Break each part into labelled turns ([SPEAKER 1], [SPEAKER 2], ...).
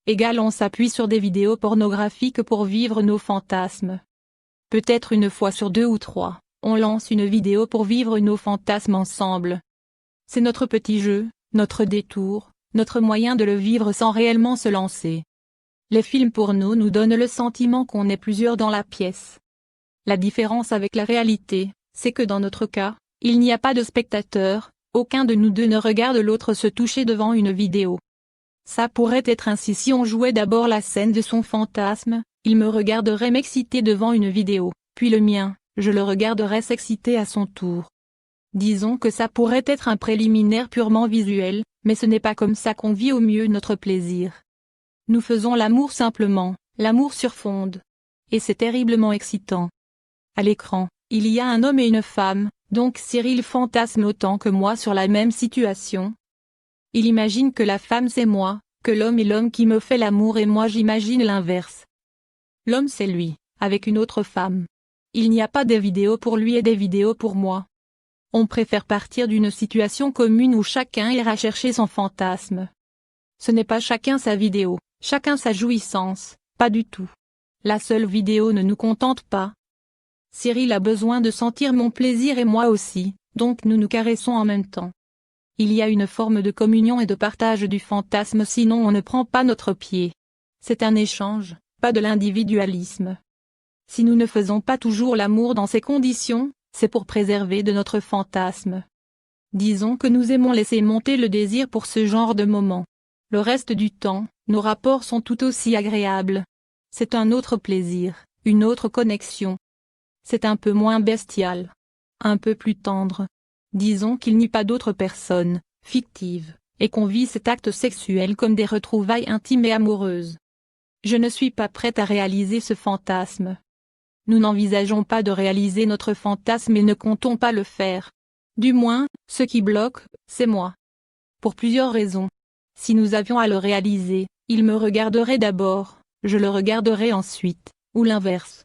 [SPEAKER 1] On s'appuie sur des vidéos pornographiques pour vivre nos fantasmes. Peut-être une fois sur 2 ou 3, on lance une vidéo pour vivre nos fantasmes ensemble. C'est notre petit jeu, notre détour, notre moyen de le vivre sans réellement se lancer. Les films porno nous donnent le sentiment qu'on est plusieurs dans la pièce. La différence avec la réalité, c'est que dans notre cas, il n'y a pas de spectateur, aucun de nous deux ne regarde l'autre se toucher devant une vidéo. Ça pourrait être ainsi si on jouait d'abord la scène de son fantasme, il me regarderait m'exciter devant une vidéo, puis le mien, je le regarderais s'exciter à son tour. Disons que ça pourrait être un préliminaire purement visuel, mais ce n'est pas comme ça qu'on vit au mieux notre plaisir. Nous faisons l'amour simplement, l'amour sur fonde. Et c'est terriblement excitant. À l'écran, il y a un homme et une femme, donc Cyril fantasme autant que moi sur la même situation. Il imagine que la femme c'est moi, que l'homme est l'homme qui me fait l'amour et moi j'imagine l'inverse. L'homme c'est lui, avec une autre femme. Il n'y a pas des vidéos pour lui et des vidéos pour moi. On préfère partir d'une situation commune où chacun ira chercher son fantasme. Ce n'est pas chacun sa vidéo, chacun sa jouissance, pas du tout. La seule vidéo ne nous contente pas. Cyril a besoin de sentir mon plaisir et moi aussi, donc nous nous caressons en même temps. Il y a une forme de communion et de partage du fantasme sinon on ne prend pas notre pied. C'est un échange, pas de l'individualisme. Si nous ne faisons pas toujours l'amour dans ces conditions, c'est pour préserver de notre fantasme. Disons que nous aimons laisser monter le désir pour ce genre de moment. Le reste du temps, nos rapports sont tout aussi agréables. C'est un autre plaisir, une autre connexion. C'est un peu moins bestial. Un peu plus tendre. Disons qu'il n'y a pas d'autres personnes, fictives, et qu'on vit cet acte sexuel comme des retrouvailles intimes et amoureuses. Je ne suis pas prête à réaliser ce fantasme. Nous n'envisageons pas de réaliser notre fantasme et ne comptons pas le faire. Du moins, ce qui bloque, c'est moi. Pour plusieurs raisons. Si nous avions à le réaliser, il me regarderait d'abord, je le regarderais ensuite, ou l'inverse.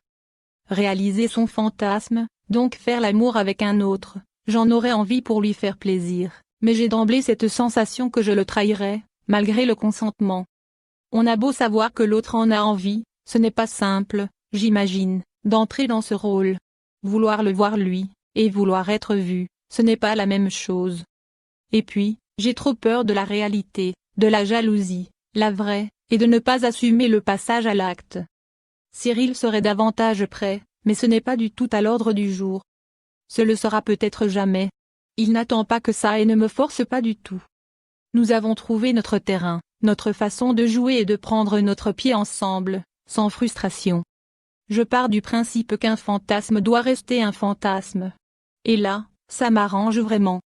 [SPEAKER 1] Réaliser son fantasme, donc faire l'amour avec un autre, j'en aurais envie pour lui faire plaisir, mais j'ai d'emblée cette sensation que je le trahirais, malgré le consentement. On a beau savoir que l'autre en a envie, ce n'est pas simple, j'imagine, d'entrer dans ce rôle. Vouloir le voir lui, et vouloir être vu, ce n'est pas la même chose. Et puis, j'ai trop peur de la réalité, de la jalousie, la vraie, et de ne pas assumer le passage à l'acte. Cyril serait davantage prêt, mais ce n'est pas du tout à l'ordre du jour. Ce le sera peut-être jamais. Il n'attend pas que ça et ne me force pas du tout. Nous avons trouvé notre terrain, notre façon de jouer et de prendre notre pied ensemble, sans frustration. Je pars du principe qu'un fantasme doit rester un fantasme. Et là, ça m'arrange vraiment.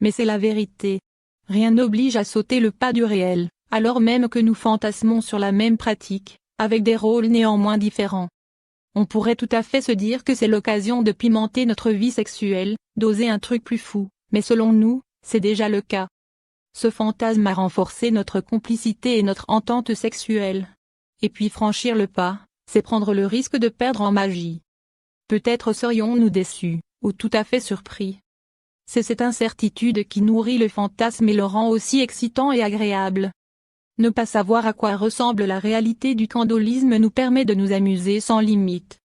[SPEAKER 1] Mais c'est la vérité. Rien n'oblige à sauter le pas du réel, alors même que nous fantasmons sur la même pratique, avec des rôles néanmoins différents. On pourrait tout à fait se dire que c'est l'occasion de pimenter notre vie sexuelle, d'oser un truc plus fou, mais selon nous, c'est déjà le cas. Ce fantasme a renforcé notre complicité et notre entente sexuelle. Et puis franchir le pas, c'est prendre le risque de perdre en magie. Peut-être serions-nous déçus, ou tout à fait surpris. C'est cette incertitude qui nourrit le fantasme et le rend aussi excitant et agréable. Ne pas savoir à quoi ressemble la réalité du candolisme nous permet de nous amuser sans limite.